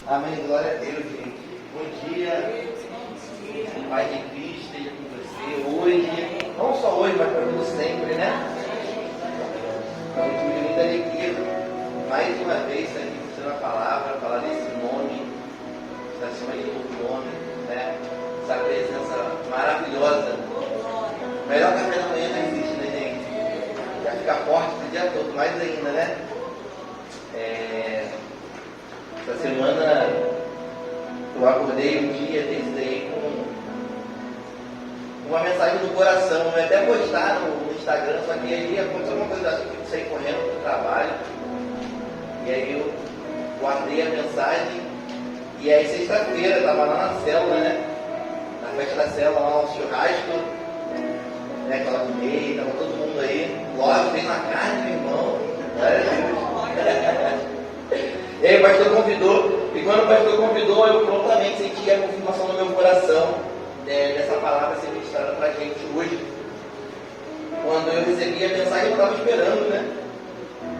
Amém, glória a Deus, gente. Bom dia, Pai de Cristo, esteja com você hoje, não só hoje, mas para todo sempre, né? É um motivo de muita alegria, mais uma vez, estar aqui discutindo a palavra, falar desse nome, está acima de todo nome, né? Essa presença maravilhosa. O melhor café da manhã não existe, né, gente? Já fica forte o dia todo, mais ainda, né? Essa semana eu acordei um dia desse aí com uma mensagem do coração. Eu ia até postar no Instagram, só que aí aconteceu uma coisa assim, eu saí correndo pro trabalho. E aí eu guardei a mensagem. E aí sexta-feira, eu estava lá na célula, né? Na festa da célula, lá no churrasco, né? Aquela comer, estava todo mundo aí. Logo, fez uma carne, meu irmão. E aí o pastor convidou, e quando o pastor convidou, eu prontamente senti a confirmação no meu coração dessa palavra ser ministrada para a gente hoje. Quando eu recebi a mensagem, eu estava esperando, né?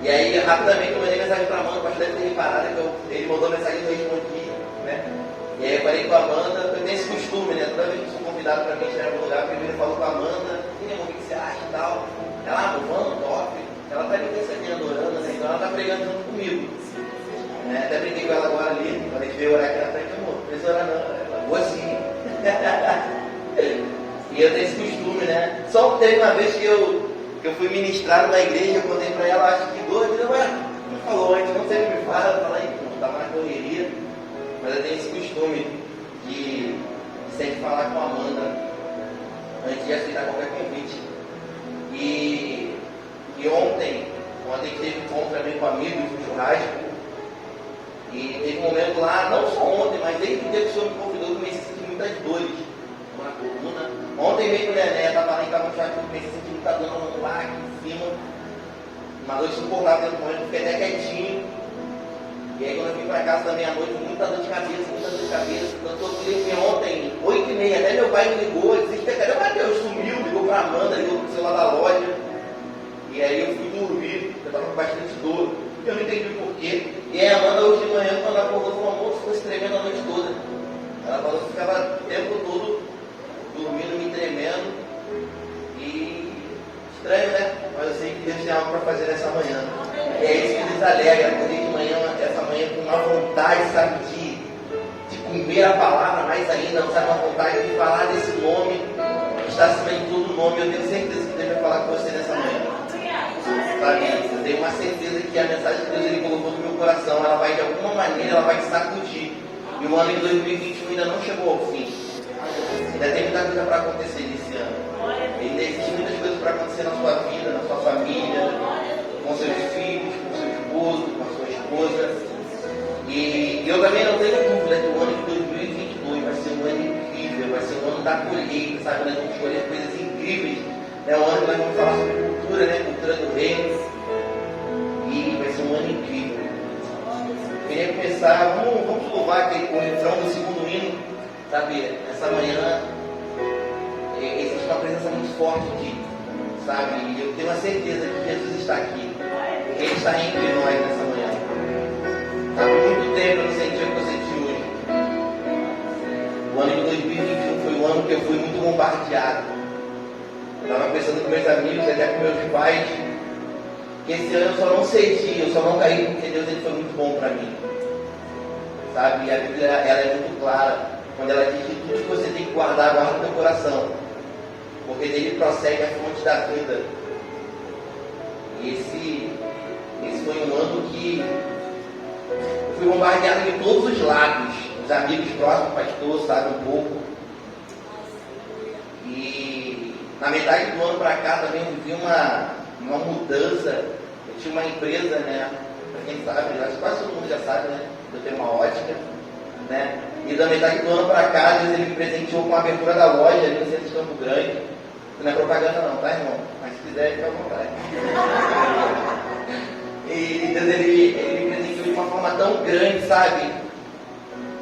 E aí, rapidamente, eu mandei mensagem para a Amanda, o pastor deve ter reparado que ele mandou mensagem e eu respondi, né? E aí eu falei com a Amanda, eu tenho esse costume, né? Toda vez que sou convidado para ministrar em algum lugar, primeiro eu falo com a Amanda, e aí, o que você acha e tal? Ela, vamos, top. Ela está me recebendo, orando, né? Então ela está pregando junto comigo. Até brinquei com ela agora ali, quando a gente veio orar aqui na frente, amor, não precisa orar não, ela vou assim. E eu tenho esse costume, né? Só que teve uma vez que eu fui ministrar numa igreja, eu contei pra ela, acho que dois, me falou antes, não sei o que me fala, aí, estava na correria, mas eu tenho esse costume de sempre falar com a Amanda antes de aceitar qualquer convite. E ontem teve encontro também com amigos no churrasco. E teve um momento lá, não só ontem, mas desde o dia que o Senhor me convidou, eu comecei a sentir muitas dores na coluna. Ontem mesmo, né, estava lá em casa no chat, eu comecei a sentir muita dor lá aqui em cima. Uma dor insuportável dentro do momento, fiquei até quietinho. E aí quando eu vim para casa da meia-noite, muita dor de cabeça. Tanto eu fui ontem, 8h30, até meu pai me ligou, ele disse, cadê o Mateus? Sumiu, ligou para a Amanda, ligou para o celular da loja. E aí eu fui dormir, eu estava com bastante dor. Eu não entendi o porquê. E aí a Amanda hoje de manhã, quando ela acordou, falou, amor, ficou se tremendo a noite toda. Ela falou que ficava o tempo todo dormindo, me tremendo. E estranho, né? Mas eu sei que Deus tem algo para fazer nessa manhã. E é isso que nos alegra. Acordei de manhã, essa manhã, com uma vontade, sabe, de comer a palavra mais ainda, sabe, uma vontade de falar desse nome que está acima de todo nome. Eu tenho certeza que Deus vai falar com você nessa manhã. Sabe? Eu tenho uma certeza que a mensagem que Deus ele colocou no meu coração, ela vai de alguma maneira, ela vai te sacudir. E o ano de 2021 ainda não chegou ao fim. Ainda tem muita coisa para acontecer nesse ano. Ainda existem muitas coisas para acontecer na sua vida, na sua família, com seus filhos, com seu esposo, com a sua esposa. E eu também não tenho dúvida que o ano de 2022 vai ser um ano incrível, vai ser um ano da colheita, sabe? Nós vamos escolher coisas incríveis. É um ano que nós vamos falar sobre cultura, né? Cultura do reino. E vai ser um ano incrível. Eu queria começar, vamos louvar aqui com o refrão do segundo hino. Sabe, essa manhã existe uma presença muito forte aqui. Sabe, e eu tenho a certeza que Jesus está aqui. Que Ele está entre nós nessa manhã. Há muito tempo eu não senti o que eu senti hoje. O ano de 2021 foi um ano que eu fui muito bombardeado. Eu estava pensando com meus amigos, até com meus pais, que esse ano eu só não cedi, eu só não caí porque Deus ele foi muito bom para mim. Sabe? E a Bíblia ela é muito clara quando ela diz que tudo que você tem que guardar, guarda no teu coração, porque dele procede a fonte da vida. E esse foi um ano que eu fui bombardeado de todos os lados. Os amigos próximos, pastor, sabe um pouco. E na metade do ano para cá também eu vi uma mudança. Eu tinha uma empresa, né? Para quem sabe, acho que quase todo mundo já sabe, né? Eu tenho uma ótica, né? E da metade do ano para cá, Deus ele me presenteou com a abertura da loja ali no centro de Campo Grande. Não é propaganda não, tá, irmão? Mas se quiser, fica à vontade. E Deus ele me presenteou de uma forma tão grande, sabe?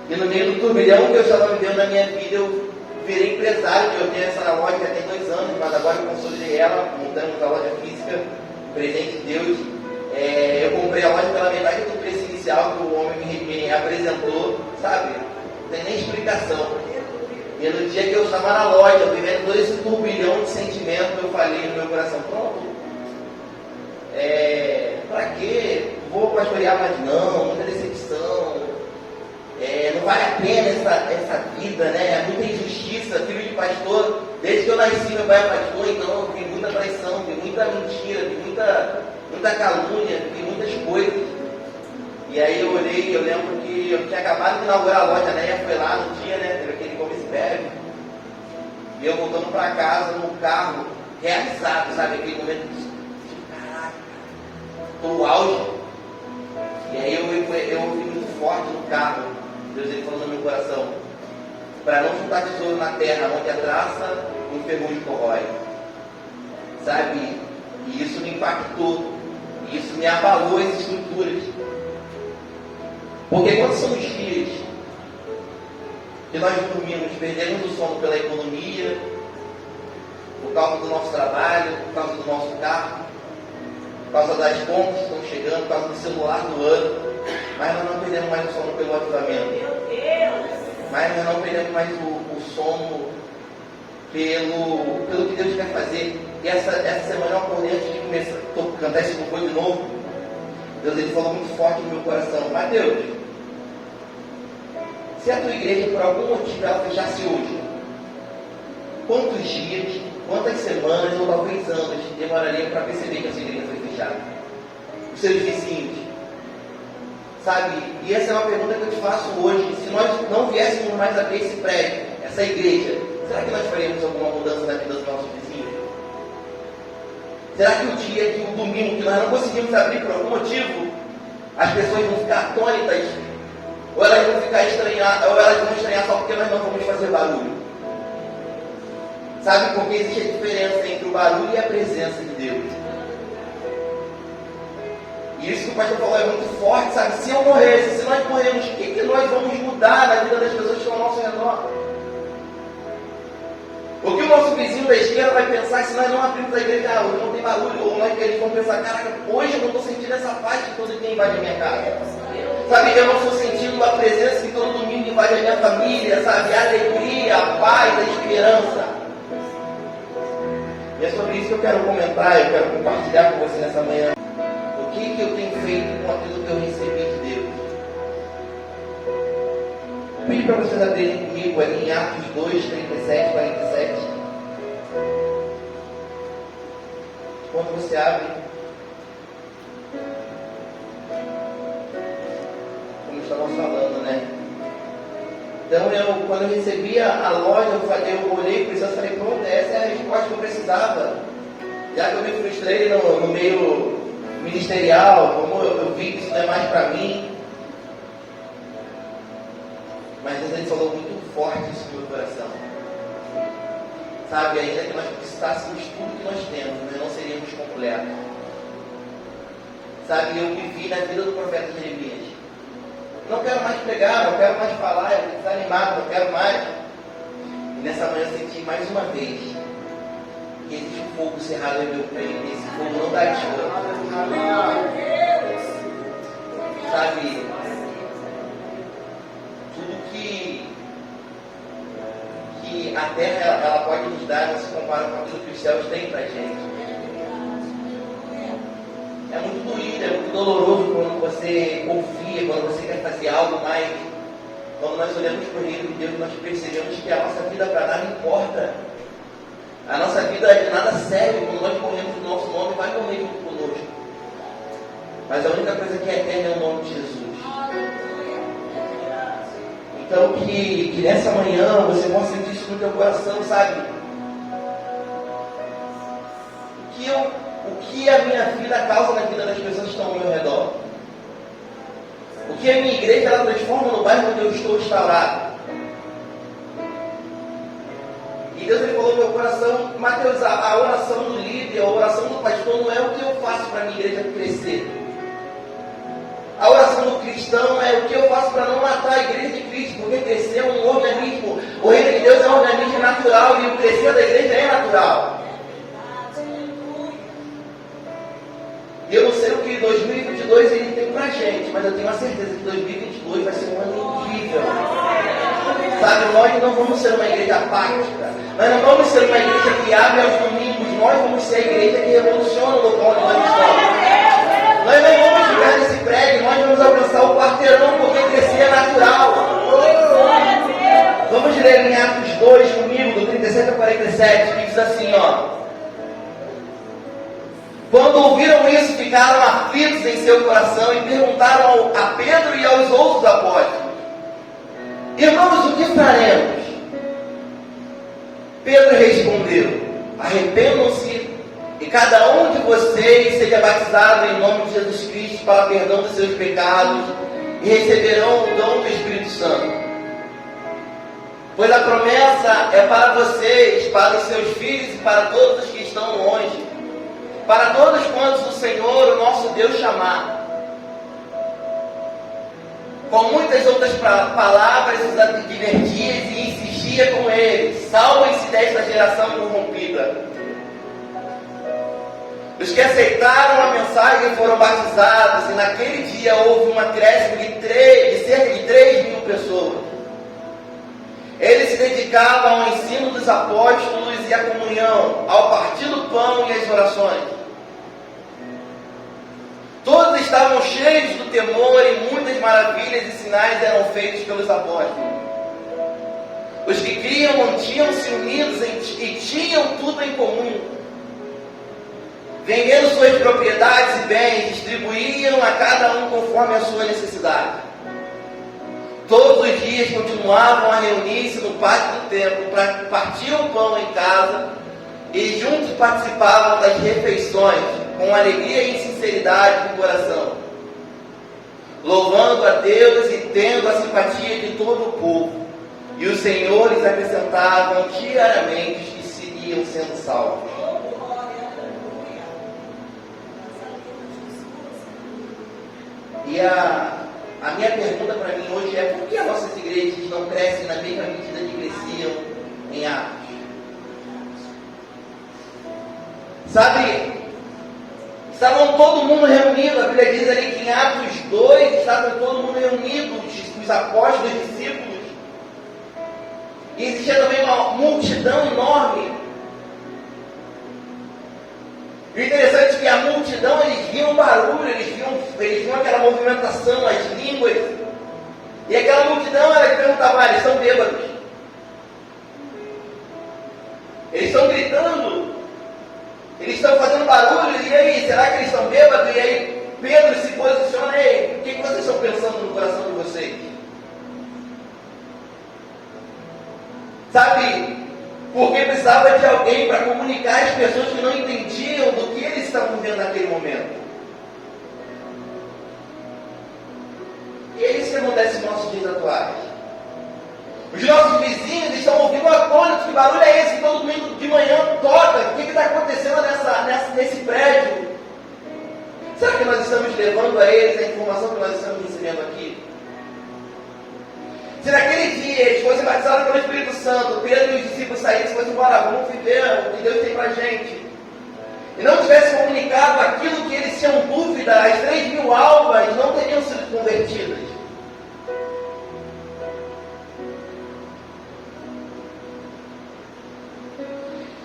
E no meio do turbilhão que eu estava vivendo na minha vida, eu virei empresário. Eu tenho essa loja já tem 2 anos, mas agora eu consolidei ela, montamos a loja física, presente de Deus. Eu comprei a loja pela metade do preço inicial que o homem me apresentou, sabe? Não tem nem explicação. E no dia que eu estava na loja, vivendo todo esse turbilhão de sentimento, eu falei no meu coração, pronto, pra quê? Vou pastorear, mas não, muita decepção, não vale a pena essa vida, né? É muita injustiça, filho de pastor, desde que eu nasci meu pai é pastor, então eu vi muita traição, vi muita mentira, vi muita calúnia, vi muitas coisas. E aí eu olhei, eu lembro que eu tinha acabado de inaugurar a loja, né? Foi lá no dia, né? Teve aquele comerciário. E eu voltando para casa no carro, realizado, sabe? Aquele momento de caraca, tô no auge. E aí eu ouvi muito forte no carro, Deus ele falou no meu coração, para não juntar tesouro na terra, onde a traça e o ferrugem corrói. Sabe? E isso me impactou. E isso me abalou as estruturas. Porque quando são os dias que nós dormimos, perdemos o sono pela economia, por causa do nosso trabalho, por causa do nosso carro, por causa das contas que estão chegando, por causa do celular do ano, mas nós não perdemos mais o sono pelo avivamento. Mas nós não perdemos mais o sono pelo que Deus quer fazer. E essa semana eu acordei antes de começar a cantar esse louvor de novo. Deus ele falou muito forte no meu coração, Mateus, se a tua igreja por algum motivo ela fechasse hoje, quantos dias, quantas semanas ou talvez anos demorariam para perceber que a sua igreja foi fechada? Os seus vizinhos, sabe? E essa é uma pergunta que eu te faço hoje. Se nós não viéssemos mais abrir esse prédio, essa igreja, será que nós faríamos alguma mudança na vida dos nossos vizinhos? Será que o dia, que o domingo, que nós não conseguimos abrir por algum motivo, as pessoas vão ficar atônitas? Ou elas vão ficar estranhadas, ou elas vão estranhar só porque nós não vamos fazer barulho? Sabe? Porque existe a diferença entre o barulho e a presença de Deus. E isso que o pastor falou é muito forte, sabe? Se eu morresse, se nós morrermos, o que nós vamos mudar na vida das pessoas que estão ao nosso redor? O que o nosso vizinho da esquerda vai pensar se nós não abrirmos a igreja, hoje não tem barulho, ou nós eles vão pensar, caraca, hoje eu não estou sentindo essa paz que todo dia invade a minha casa. Sabe, eu não estou sentindo a presença que todo domingo invade a minha família, sabe, a alegria, a paz, a esperança. E é sobre isso que eu quero comentar, eu quero compartilhar com você nessa manhã. O que eu tenho feito com aquilo que eu recebi de Deus? Eu pedi para vocês abrirem comigo ali em Atos 2, 37, 47. Quando você abre, como estávamos falando, né? Então, quando eu recebi a loja, eu olhei para isso e falei, pronto, essa é a resposta que eu precisava. Já que eu me frustrei no meio ministerial, como eu vi que isso não é mais para mim. Mas Deus ele falou muito forte isso no meu coração. Sabe, ainda que nós precistássemos tudo que nós temos, nós não seríamos completos. Sabe, eu vivi na vida do profeta Jeremias. Não quero mais pregar, não quero mais falar, eu estou desanimado, não quero mais. E nessa manhã eu senti mais uma vez que existe um fogo cerrado em meu peito, e esse fogo não dá descanso. Sabe, tudo que a terra ela pode nos dar não se compara com aquilo que os céus têm para a gente. É muito doído, é muito doloroso quando você confia, quando você quer fazer algo, mas quando nós olhamos para o reino de Deus, nós percebemos que a nossa vida para nada importa. A nossa vida é de nada sério. Quando nós morremos, o nosso nome vai morrer junto conosco. Mas a única coisa que é eterna é o nome de Jesus. Então que nessa manhã você possa sentir isso no teu coração, sabe? O que a minha vida causa na vida das pessoas que estão ao meu redor? O que a minha igreja ela transforma no bairro onde eu estou instaurado? E Deus ele falou no meu coração, Mateus, a oração do líder, a oração do pastor não é o que eu faço para a minha igreja crescer. A oração do cristão é o que eu faço para não matar a igreja de Cristo, porque crescer é um organismo. O reino de Deus é um organismo natural e o crescer da igreja é natural. E eu não sei o que 2022 ele tem pra gente, mas eu tenho a certeza que 2022 vai ser um ano incrível. Sabe, nós não vamos ser uma igreja apática. Nós não vamos ser uma igreja que abre aos domingos. Nós vamos ser a igreja que revoluciona o local onde nós estamos. Nós não vamos ficar nesse prédio, nós vamos alcançar o quarteirão, porque crescer é natural. Vamos ler em Atos 2 comigo, do 37 ao 47, que diz assim, ó. Quando ouviram isso, ficaram aflitos em seu coração e perguntaram a Pedro e aos outros apóstolos: irmãos, o que faremos? Pedro respondeu: arrependam-se e cada um de vocês seja batizado em nome de Jesus Cristo para perdão dos seus pecados e receberão o dom do Espírito Santo. Pois a promessa é para vocês, para os seus filhos e para todos os que estão longe, para todos quantos o Senhor, o nosso Deus, chamar. Com muitas outras palavras os advertia e insistia com eles: salvem-se desta geração corrompida. Os que aceitaram a mensagem foram batizados, e naquele dia houve um acréscimo de cerca de 3.000 pessoas. Eles se dedicavam ao ensino dos apóstolos e à comunhão, ao partir do pão e às orações. Todos estavam cheios do temor e muitas maravilhas e sinais eram feitos pelos apóstolos. Os que criam mantinham-se unidos e tinham tudo em comum. Vendendo suas propriedades e bens, distribuíam a cada um conforme a sua necessidade. Todos os dias continuavam a reunir-se no pátio do templo, partiam o pão em casa e juntos participavam das refeições, com alegria e sinceridade do coração, louvando a Deus e tendo a simpatia de todo o povo. E o Senhor lhes acrescentava diariamente os que seguiam sendo salvos. E a minha pergunta para mim hoje é: por que as nossas igrejas não crescem na mesma medida que cresciam em Atos? Sabe, estavam todo mundo reunido. A Bíblia diz ali que em Atos 2 estavam todo mundo reunido, os apóstolos, os discípulos. E existia também uma multidão enorme. E o interessante é que a multidão, eles viam barulho, eles viam aquela movimentação, as línguas. E aquela multidão era que perguntava: eles estão bêbados. Eles estão gritando. Eles estão fazendo barulho. E aí, será que eles estão bêbados? E aí Pedro se posiciona: ei, o que vocês estão pensando no coração de vocês? Sabe? Porque precisava de alguém para comunicar às pessoas que não entendiam do que eles estavam vendo naquele momento. E é isso que acontece nos nossos dias atuais. Os nossos vizinhos estão ouvindo atônitos: que barulho é esse que todo domingo de manhã toca? O que está acontecendo nesse prédio? Será que nós estamos levando a eles a informação que nós estamos recebendo aqui? Se naquele dia eles fossem batizados pelo Espírito Santo, Pedro e os discípulos saíssem e fossem embora, vamos viver o que Deus tem para a gente, e não tivessem comunicado aquilo que eles tinham dúvida, as 3.000 almas não teriam sido convertidas.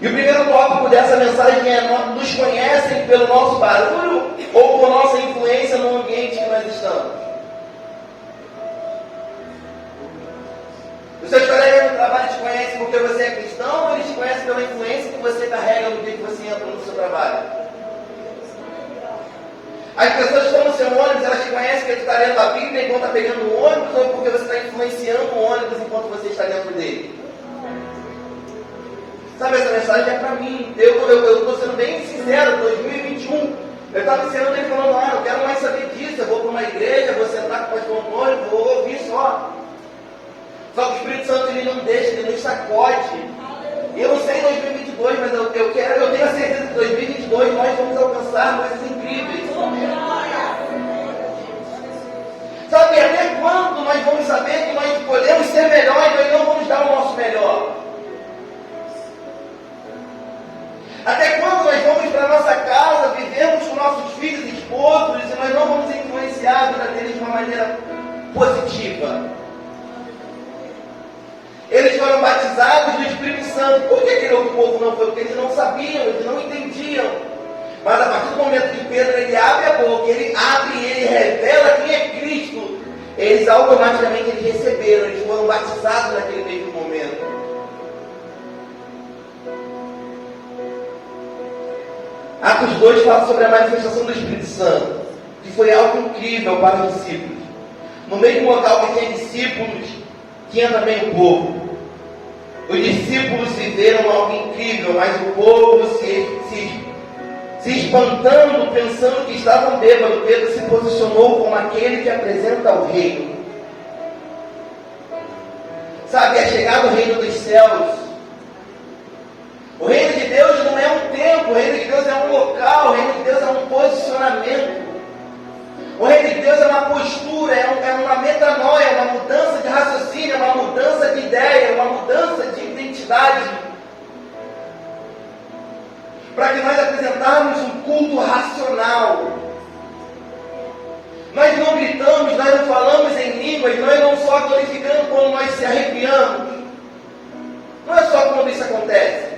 E o primeiro tópico dessa mensagem é: nos conhecem pelo nosso barulho ou por nossa influência no ambiente que nós estamos? Os seus colegas no trabalho te conhecem porque você é cristão, ou eles te conhecem pela influência que você carrega no dia que você entra no seu trabalho? As pessoas que estão no seu ônibus, elas te conhecem porque tu está lendo a Bíblia enquanto está pegando o ônibus, ou porque você está influenciando o ônibus enquanto você está dentro dele? Sabe, essa mensagem é para mim. Eu estou sendo bem sincero. 2021, eu estava ensinando ele falando: ah, eu quero mais saber disso, eu vou para uma igreja, vou sentar com o pastor Antônio, vou ouvir só. Só que o Espírito Santo, ele não deixa, ele nos sacode. Eu não sei 2022, mas eu tenho a certeza que 2022 nós vamos alcançar coisas incríveis. Sabe, até quando nós vamos saber que nós podemos ser melhor e nós não vamos dar o nosso melhor? Até quando nós vamos para a nossa casa, vivemos com nossos filhos e batizados do Espírito Santo. Por que aquele outro povo não foi? Porque eles não sabiam, eles não entendiam. Mas a partir do momento que Pedro ele abre a boca, ele abre e ele revela quem é Cristo, eles automaticamente eles receberam, eles foram batizados naquele mesmo momento. Atos 2 fala sobre a manifestação do Espírito Santo, que foi algo incrível para os discípulos. No mesmo local que tinha discípulos, tinha também o povo. Os discípulos viveram algo incrível, mas o povo se espantando, pensando que estavam bêbados, Pedro se posicionou como aquele que apresenta o reino. Sabe, é chegado o reino dos céus. O reino de Deus não é um tempo, o reino de Deus é um local, o reino de Deus é um posicionamento. O reino de Deus é uma postura, é uma metanoia, é uma mudança de raciocínio, é uma mudança de ideia, é uma mudança de identidade. Para que nós apresentarmos um culto racional. Nós não gritamos, nós não falamos em línguas, nós não só glorificamos quando nós se arrepiamos. Não é só quando isso acontece.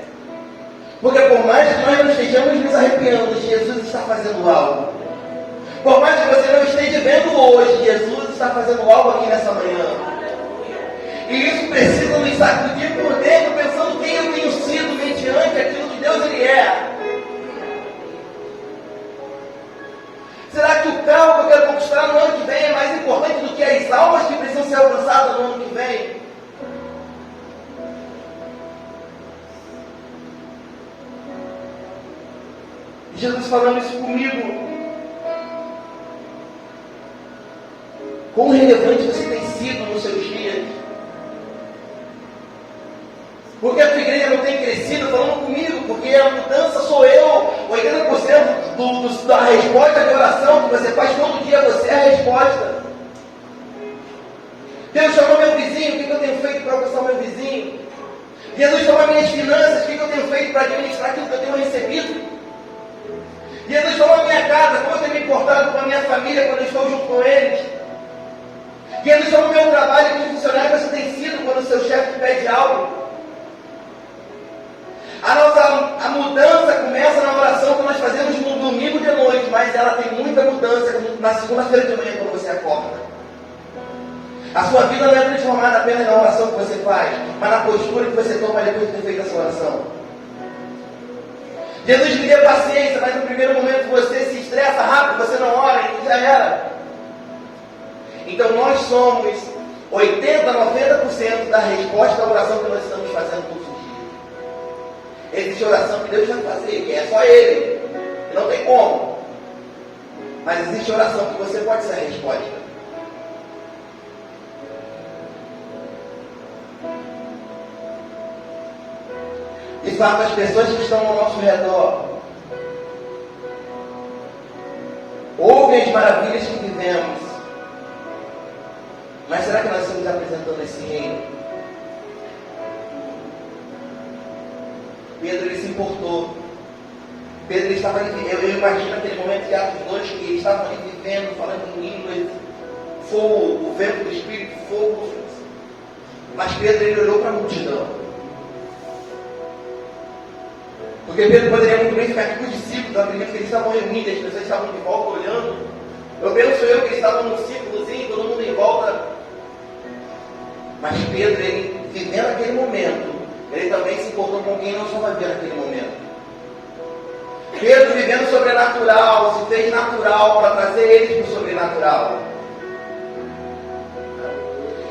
Porque por mais que nós não estejamos nos arrepiando, Jesus está fazendo algo. Por mais que você não esteja vendo hoje, Jesus está fazendo algo aqui nessa manhã. E isso precisa nos sacudir por dentro, pensando quem eu tenho sido mediante aquilo que Deus ele é. Será que o carro que eu quero conquistar no ano que vem é mais importante do que as almas que precisam ser alcançadas no ano que vem? Jesus falando isso comigo. Quão relevante você tem sido nos seus dias? Porque a tua igreja não tem crescido falando comigo, porque a mudança sou eu. 80% da resposta de oração que você faz todo dia, você é a resposta. Deus chamou meu vizinho, o que eu tenho feito para alcançar o meu vizinho? Jesus chamou minhas finanças, o que eu tenho feito para administrar aquilo que eu tenho recebido? Jesus chamou a minha casa, como eu tenho me importado com a minha família quando eu estou junto com eles? Jesus chamou o meu trabalho, que funcionário você tem sido quando o seu chefe te pede algo? A mudança começa na oração que nós fazemos no domingo de noite, mas ela tem muita mudança na segunda-feira de manhã quando você acorda. A sua vida não é transformada apenas na oração que você faz, mas na postura que você toma depois de ter feito a sua oração. Jesus me deu paciência, mas no primeiro momento você se estressa rápido, você não ora e já era. Então nós somos 80, 90% da resposta à oração que nós estamos fazendo todos os dias. Existe oração que Deus vai fazer, que é só Ele, que não tem como. Mas existe oração que você pode ser a resposta. De fato, as pessoas que estão ao nosso redor ouvem as maravilhas que vivemos. Mas será que nós estamos apresentando esse reino? Pedro ele se importou. Pedro ele estava ali, eu imagino aquele momento de Atos 2 que eles estavam ali vivendo, falando em línguas, fogo, o vento do Espírito, fogo. Mas Pedro ele olhou para a multidão. Porque Pedro poderia muito bem ficar aqui com os discípulos, eu acredito que eles estavam reunidos, as pessoas estavam de volta olhando. Eu penso que eles estavam num círculozinho, todo mundo em volta. Mas Pedro, ele vivendo aquele momento, ele também se importou com quem não estava vivendo aquele momento. Pedro vivendo sobrenatural, se fez natural para trazer eles para o sobrenatural.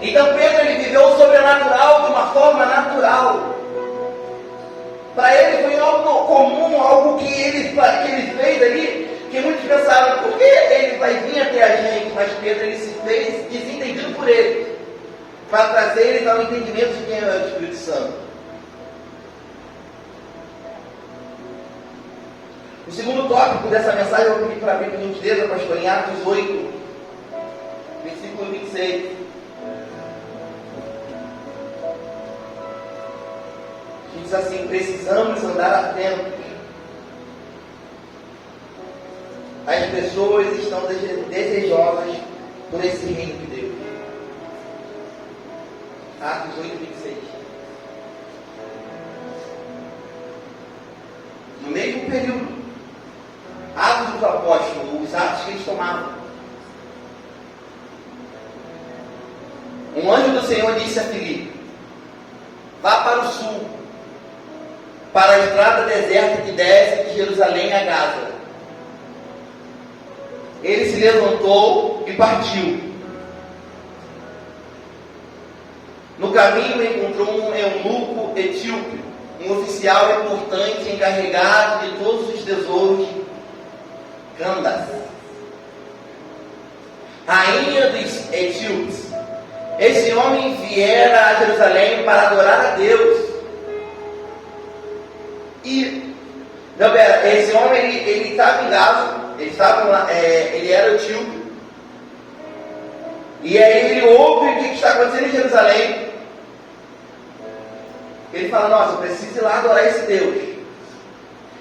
Então Pedro ele viveu o sobrenatural de uma forma natural. Para ele foi algo comum, algo que ele fez ali, que muitos pensaram, por que ele vai vir até a gente? Mas Pedro ele se fez desentendido por ele, para trazer eles ao entendimento de quem é o Espírito Santo. O segundo tópico dessa mensagem eu vou pedir para abrir por gentileza, pastor, em Atos 8, versículo 26. Diz assim: precisamos andar atentos. As pessoas estão desejosas por esse reino de Deus. Atos 8, 26. período. Atos dos Apóstolos, os atos que eles tomavam. Um anjo do Senhor disse a Filipe: vá para o sul, para a estrada deserta que desce de Jerusalém a Gaza. Ele se levantou e partiu. No caminho encontrou um eunuco etíope, um oficial importante encarregado de todos os tesouros, Candace, rainha dos etíopes. Esse homem viera a Jerusalém para adorar a Deus. Esse homem ele estava em Gaza, ele era etíope. E aí ele ouve o que está acontecendo em Jerusalém. Ele fala: nossa, eu preciso ir lá adorar esse Deus.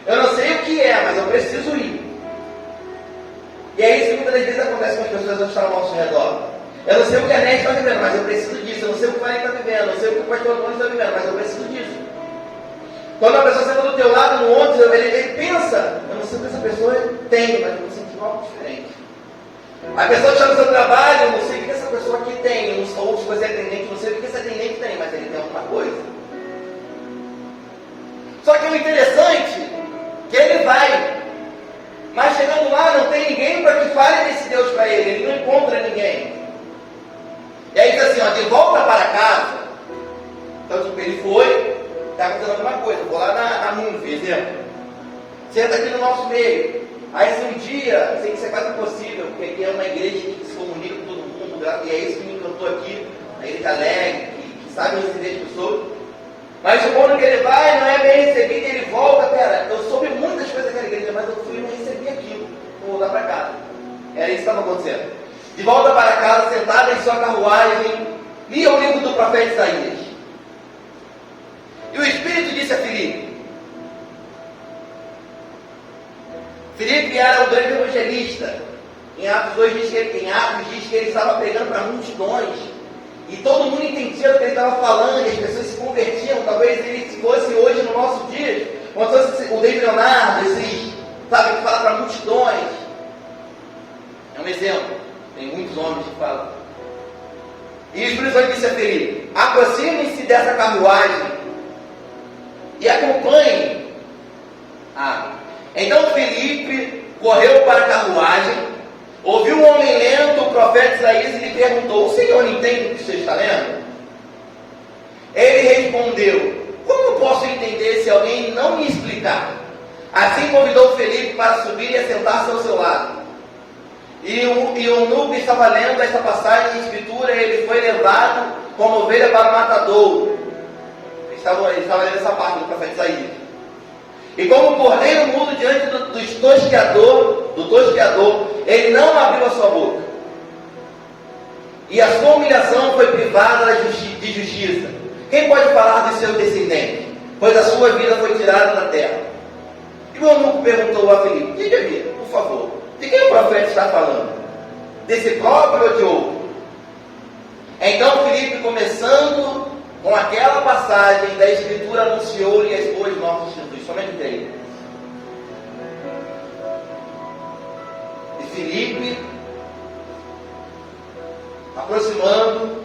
Eu não sei o que é, mas eu preciso ir. E é isso que muitas das vezes acontece com as pessoas que estão ao nosso redor. Eu não sei o que a NET está vivendo, mas eu preciso disso. Eu não sei o que o Farinha está vivendo, eu não sei o que o pastor Antônio está vivendo, mas eu preciso disso. Quando a pessoa senta do teu lado no ônibus, ele pensa: eu não sei o que essa pessoa tem, mas eu vou sentir algo diferente. A pessoa está no seu trabalho: eu não sei o que essa pessoa aqui tem. Ou se você é atendente, não sei o que esse atendente tem, mas ele tem alguma coisa. Só que o interessante é que ele vai, mas chegando lá não tem ninguém para que fale desse Deus para ele. Ele não encontra ninguém. E aí diz assim: ó, de volta para casa. Então tipo, ele foi, está acontecendo alguma coisa. Vou lá na MUNV, exemplo. Senta aqui no nosso meio. Aí se um dia, sei que isso é quase impossível, porque aqui é uma igreja que se comunica com todo mundo, e é isso que me encantou aqui, a igreja alegre, que sabe receber as pessoas. Mas supondo que ele vai, não é bem recebido, ele volta: pera, eu soube muitas coisas daquela igreja, mas eu fui e não recebi aquilo. Vou voltar para casa. Era isso que estava acontecendo. De volta para casa, sentada em sua carruagem, lia o livro do profeta Isaías. E o Espírito disse a Filipe. Filipe era um grande evangelista. Em Atos 2 diz que ele estava pregando para multidões. E todo mundo entendia o que ele estava falando, e as pessoas se convertiam. Talvez ele fosse hoje no nosso dia, como fosse o David Leonardo, esses, sabe, que fala para multidões. É um exemplo. Tem muitos homens que falam. E o Espírito Santo disse a Filipe: aproxime-se dessa carruagem e acompanhe. Então Filipe correu para a carruagem, ouviu um homem lendo o profeta Isaías e lhe perguntou: o senhor entende o que você está lendo? Ele respondeu: como posso entender se alguém não me explicar? Assim convidou Filipe para subir e assentar-se ao seu lado. E o eunuco estava lendo esta passagem de escritura, e ele foi levado como ovelha para o matadouro. Ele estava lendo essa parte do profeta Isaías. E como cordeiro mudo diante do tosqueador, ele não abriu a sua boca. E a sua humilhação foi privada de justiça. Quem pode falar dos seus descendentes? Pois a sua vida foi tirada da terra. E o eunuco perguntou a Filipe: diga-me, por favor, de quem o profeta está falando? Desse próprio ou de outro? Então Filipe, começando com aquela passagem da Escritura, anunciou-lhe as boas novas de Jesus. Somente daí. E Filipe, aproximando,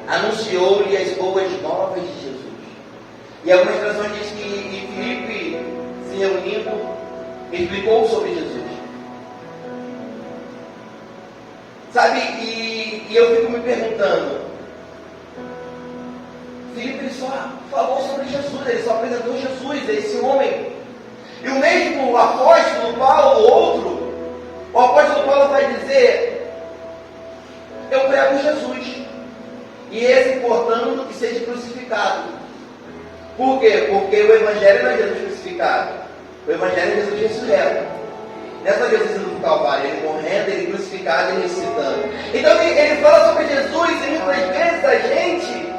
anunciou-lhe as boas novas de Jesus. E algumas traduções dizem que Filipe, se reunindo, explicou sobre Jesus. Sabe, e eu fico me perguntando: Filipe, ele só falou sobre Jesus, ele só apresentou Jesus, esse homem. E o mesmo apóstolo Paulo, o apóstolo Paulo vai dizer: eu prego Jesus, e esse, portanto, que seja crucificado. Por quê? Porque o Evangelho não é Jesus crucificado, o Evangelho é Jesus ressurreto. Não é só Jesus indo para o Calvário, ele morrendo, ele crucificado e ressuscitando. Então ele fala sobre Jesus, e muitas vezes a gente,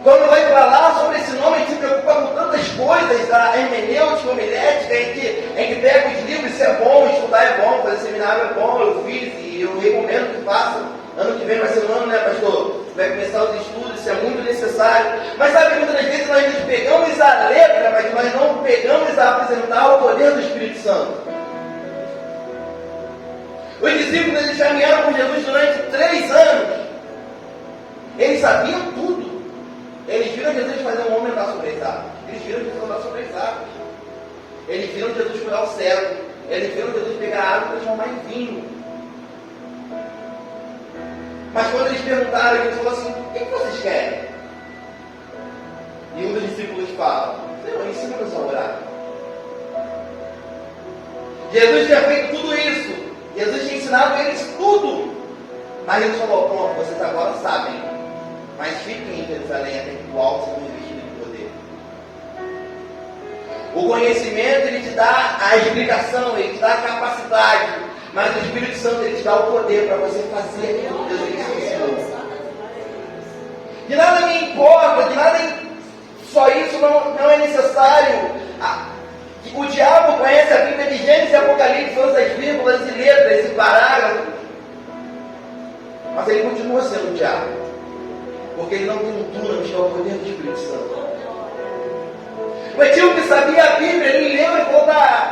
quando vai falar sobre esse nome, a gente se preocupa com tantas coisas da hermenêutica, homilética, a gente pega os livros, isso é bom, estudar é bom, fazer seminário é bom, eu fiz e eu recomendo que façam. Ano que vem vai ser um ano, né, pastor? vai começar os estudos, isso é muito necessário. Mas sabe, muitas das vezes nós nos pegamos a letra, mas nós não pegamos a apresentar o poder do Espírito Santo. Os discípulos, eles caminharam com Jesus durante 3 anos. Eles sabiam tudo. Eles viram Jesus fazer um homem andar sobre as águas. Eles viram Jesus andar sobre as águas. Eles viram Jesus curar o cego. Eles viram Jesus pegar água e transformar em vinho. Mas quando eles perguntaram, ele falou assim: o que vocês querem? E um dos discípulos fala: Senhor, ensina-nos a orar. Jesus tinha feito tudo isso. Jesus tinha ensinado eles tudo. Mas ele falou: pronto, vocês agora sabem. Mas fiquem em Jerusalém até que o alto seja revestido de poder. O conhecimento, ele te dá a explicação, ele te dá a capacidade. Mas o Espírito Santo, ele te dá o poder para você fazer aquilo que Deus te ensinou. De nada me importa, de nada só isso não é necessário. O diabo conhece a Bíblia de Gênesis e Apocalipse, todas as vírgulas e letras e parágrafos. Mas ele continua sendo o diabo. Porque ele não tem um túnel que é o poder do Espírito Santo. O etíope sabia a Bíblia, ele leu e falou: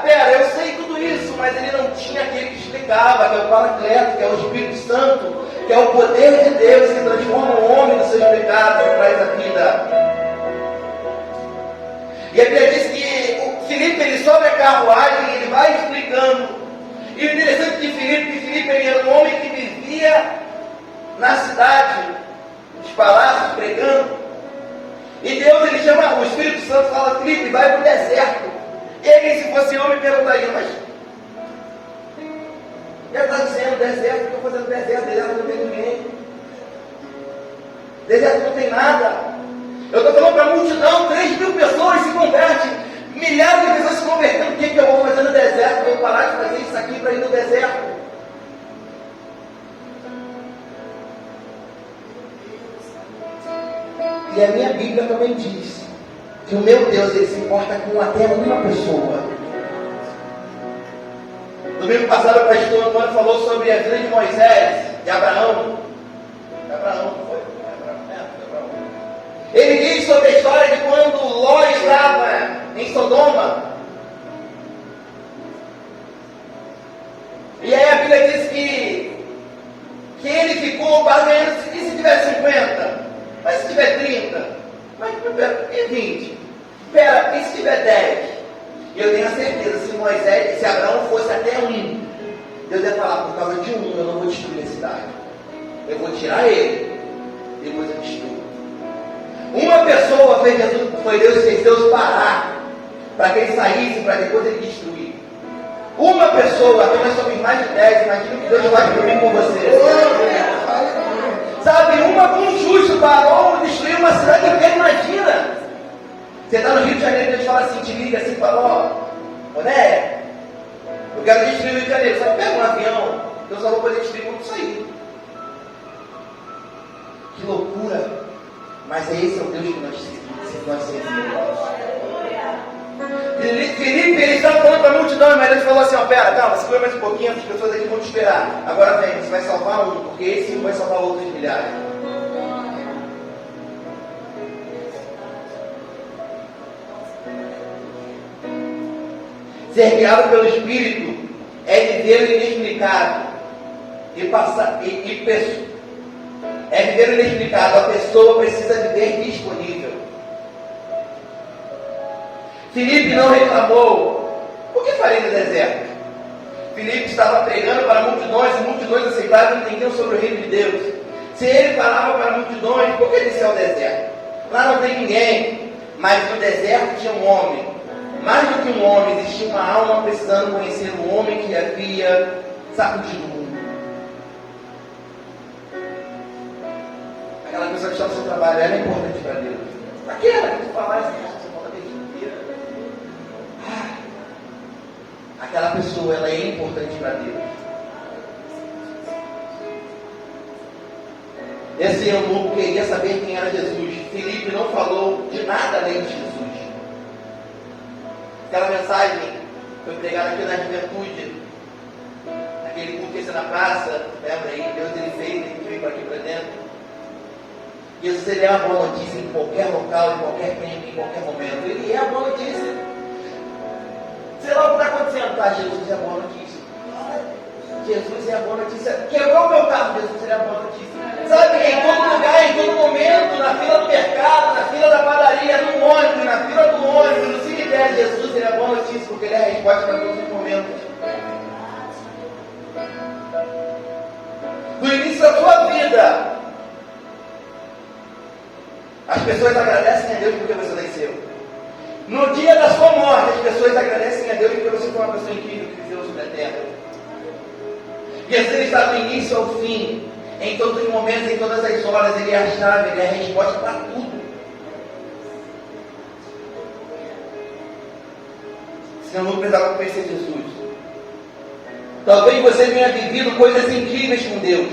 pera, eu sei tudo isso, mas ele não tinha aquele que explicava, que é o Paracleto, que é o Espírito Santo, que é o poder de Deus que transforma o homem dos seus pecados e traz a vida. E a Bíblia diz que o Filipe, ele sobe a carruagem, ele vai explicando. E o interessante de Filipe, ele era um homem que vivia na cidade, nos palácios, pregando. E Deus, ele chama, o Espírito Santo fala: Filipe, vai para o deserto. E aí, se fosse homem, perguntaria: mas já está dizendo deserto, estou fazendo deserto não tem ninguém, deserto não tem nada. Eu estou falando para a multidão, 3.000 pessoas se convertem, milhares de pessoas se convertendo. O que eu vou fazer no deserto? Vou parar de fazer isso aqui para ir no deserto. E a minha Bíblia também diz que o meu Deus, ele se importa com até uma pessoa. Domingo passado o pastor Antônio falou sobre a vida de Moisés, de Abraão. Abraão, foi? Abraão. Ele diz sobre a história de quando Ló estava em Sodoma. E aí a Bíblia diz que ele ficou barganhando: e se tiver 50? Mas se tiver 30? Mas e 20? Espera, e se tiver 10? E eu tenho a certeza, se Abraão fosse até 1, Deus ia falar: por causa de 1 eu não vou destruir a cidade. Eu vou tirar ele, depois eu destruo. Uma pessoa fez Deus parar, para que ele saísse, para depois ele destruir. Uma pessoa, até nós somos mais de 10, imagina o que Deus vai comigo com você. Sabe, um justo parou e destruiu uma cidade inteira, imagina. Você está no Rio de Janeiro e Deus fala assim, te liga assim e fala: ó, né? Eu quero destruir o Rio de Janeiro. Só pega um avião, eu só vou poder destruir quando sair. Que loucura. Mas esse é o Deus que nós servimos. Filipe, ele estava falando para a multidão, mas Deus falou assim: ó, pera, calma, segura mais um pouquinho, as pessoas aqui vão te esperar. Agora vem, você vai salvar um, porque esse não vai salvar outros milhares. Ser guiado pelo Espírito é viver o inexplicado. É viver o inexplicado. A pessoa precisa viver disponível. Filipe não reclamou: o que farei no deserto? Filipe estava pregando para multidões, e multidões aceitavam e entendiam sobre o reino de Deus. Se ele falava para multidões, por que descer ao deserto? Lá não tem ninguém, mas no deserto tinha um homem. Mais do que um homem, existia uma alma precisando conhecer o homem que havia sacudido o mundo. Aquela pessoa que está no seu trabalho, ela é importante para Deus. Aquela que tu falasse, você fala desde inteira. Aquela pessoa, ela é importante para Deus. Esse eunuco queria saber quem era Jesus. Filipe não falou de nada além de Jesus. Aquela mensagem foi pregada aqui na juventude, naquele culto que ia ser na praça, lembra aí? Deus ele fez, ele veio para aqui para dentro. Jesus, ele é a boa notícia em qualquer local, em qualquer tempo, em qualquer momento. Ele é a boa notícia. Sei lá o que está acontecendo, tá? Jesus é a boa notícia. Jesus é a boa notícia. Quebrou o meu carro, Jesus é a boa notícia. Sabe, em todo lugar, em todo momento, na fila do mercado, na fila da padaria, no ônibus, na fila do ônibus, no cemitério, Jesus, ele é a boa notícia, porque ele é a resposta para todos os momentos. No início da sua vida, as pessoas agradecem a Deus porque você venceu. No dia da sua morte, as pessoas agradecem a Deus porque você foi uma pessoa incrível que viveu sobre a terra. Jesus está do início ao fim, em todos os momentos, em todas as horas. Ele é a chave, ele é a resposta para tudo. Senão não precisava conhecer Jesus. Talvez você tenha vivido coisas incríveis com Deus.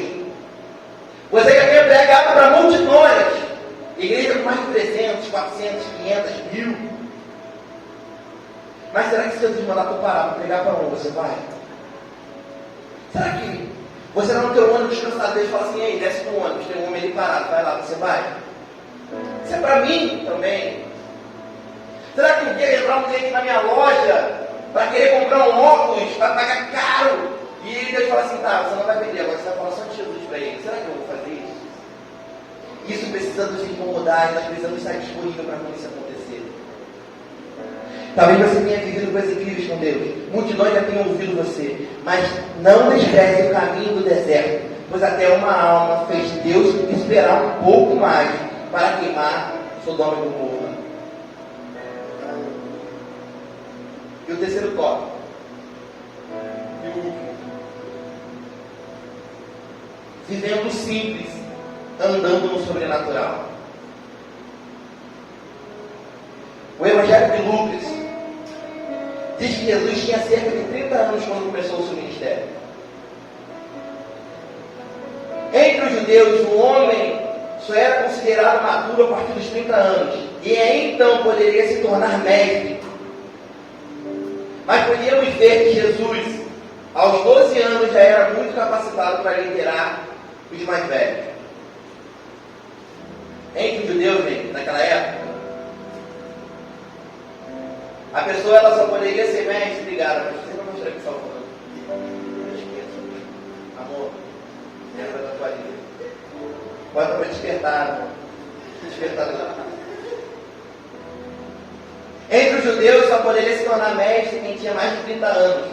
Você já tenha pregado para multidões. Igreja com mais de 300, 400, 500, 1000. Mas será que se Jesus mandar tu parar para pregar para onde você vai? Será que você não tem um ônibus cansado e fala assim, ei, desce do ônibus, tem um homem ali parado, vai lá, você vai? Isso é para mim também. Será que um dia entrar um cliente na minha loja para querer comprar um óculos, para pagar caro, e Deus fala assim, tá, você não vai vender agora, você vai falar só de Jesus para ele. Será que eu vou fazer isso? Isso precisa nos incomodar e nós precisamos estar disponíveis para quando isso acontecer. Talvez você tenha vivido coisas incríveis com Deus. Multidões já tenham ouvido você. Mas não despreze o caminho do deserto, pois até uma alma fez Deus esperar um pouco mais para queimar Sodoma e Gomorra. E o terceiro tópico. E o último. Vivendo simples, andando no sobrenatural. O Evangelho de Lucas diz que Jesus tinha cerca de 30 anos quando começou o seu ministério. Entre os judeus, o homem só era considerado maduro a partir dos 30 anos. E aí então poderia se tornar mestre. Mas podíamos ver que Jesus, aos 12 anos, já era muito capacitado para liderar os mais velhos. Entre os judeus, gente, naquela época, a pessoa ela só poderia ser mestre, obrigada, mas você não mostrou que estava falando. Eu esqueço. Amor, lembra da tua vida. Bota para despertar. Despertador. Entre os judeus só poderia se tornar mestre quem tinha mais de 30 anos.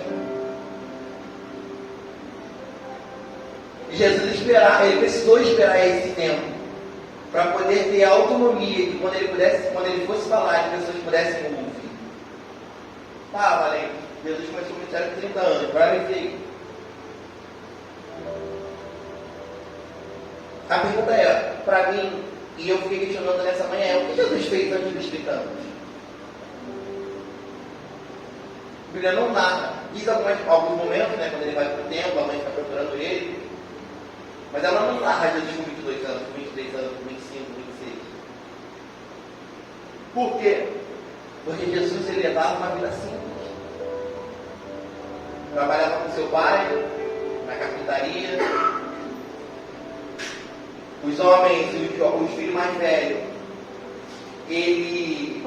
E Jesus ele precisou esperar esse tempo para poder ter a autonomia que quando ele fosse falar, as pessoas pudessem ouvir. Tá, valente. Jesus começou o ministério com 30 anos. Agora me veio. A pergunta é, para mim, e eu fiquei questionando nessa manhã, o que Jesus fez antes dos 30 anos? A Bíblia não narra. Diz alguns momentos, né, quando ele vai para o templo, a mãe está procurando ele. Mas ela não narra Jesus com 22 anos, com 23 anos, com 25, com 26. Por quê? Porque Jesus ele levava uma vida simples. Trabalhava com seu pai, na carpintaria. Os homens, os filhos mais velhos, ele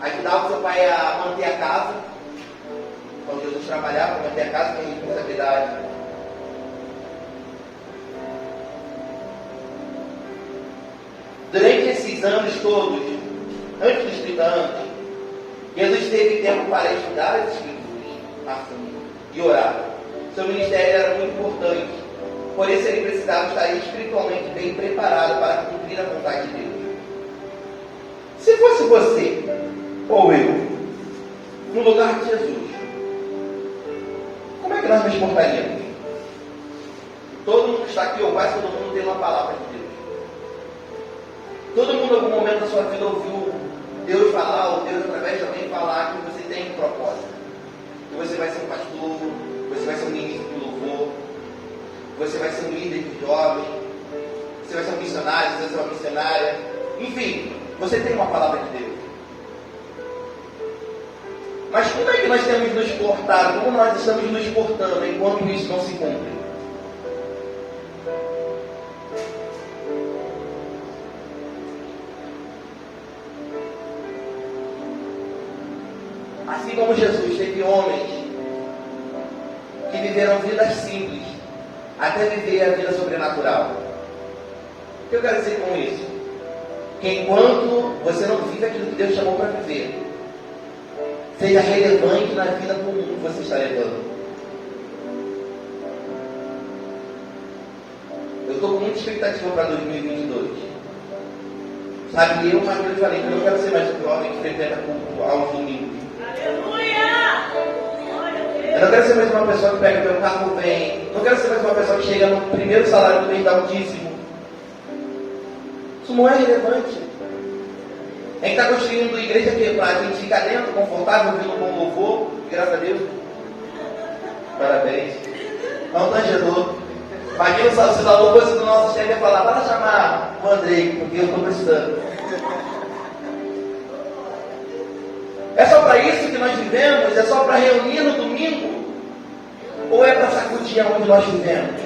ajudava seu pai a manter a casa. Quando Jesus trabalhava para manter a casa, tinha responsabilidade. Durante esses anos todos, antes dos 30 anos, Jesus teve tempo para estudar as Escrituras e orar. Seu ministério era muito importante. Por isso ele precisava estar espiritualmente bem preparado para cumprir a vontade de Deus. Se fosse você, ou eu, no lugar de Jesus, como é que nós nos portaríamos? Todo mundo que está aqui, ou quase todo mundo, tem uma palavra de Deus. Todo mundo, em algum momento da sua vida, ouviu Deus falar, ou Deus através de alguém falar que você tem um propósito. Que você vai ser um pastor, você vai ser um ministro de louvor, você vai ser um líder de jovens, você vai ser um missionário, você vai ser uma missionária. Enfim, você tem uma palavra de Deus. Mas como é que nós temos nos portado? Como nós estamos nos portando enquanto isso não se cumpre? Assim como Jesus teve homens que viveram vidas simples, até viver a vida sobrenatural. O que eu quero dizer com isso? Que enquanto você não vive aquilo que Deus chamou para viver, seja relevante na vida comum que você está levando. Eu estou com muita expectativa para 2022. Sabe, eu falei que eu não quero ser mais o jovem que frequenta culto aos domingos. Eu não quero ser mais uma pessoa que pega meu carro e vem. Não quero ser mais uma pessoa que chega no primeiro salário do mês dá um dízimo. Isso não é relevante. A gente está construindo igreja que para a gente ficar dentro, confortável, ouvindo um bom louvor, graças a Deus. Parabéns. É um tangedor. Imagina só, se o louvor do nosso chefe ia falar, para chamar o Andrei, porque eu estou precisando. É só para isso que nós vivemos? É só para reunir no domingo? Ou é para sacudir onde nós vivemos?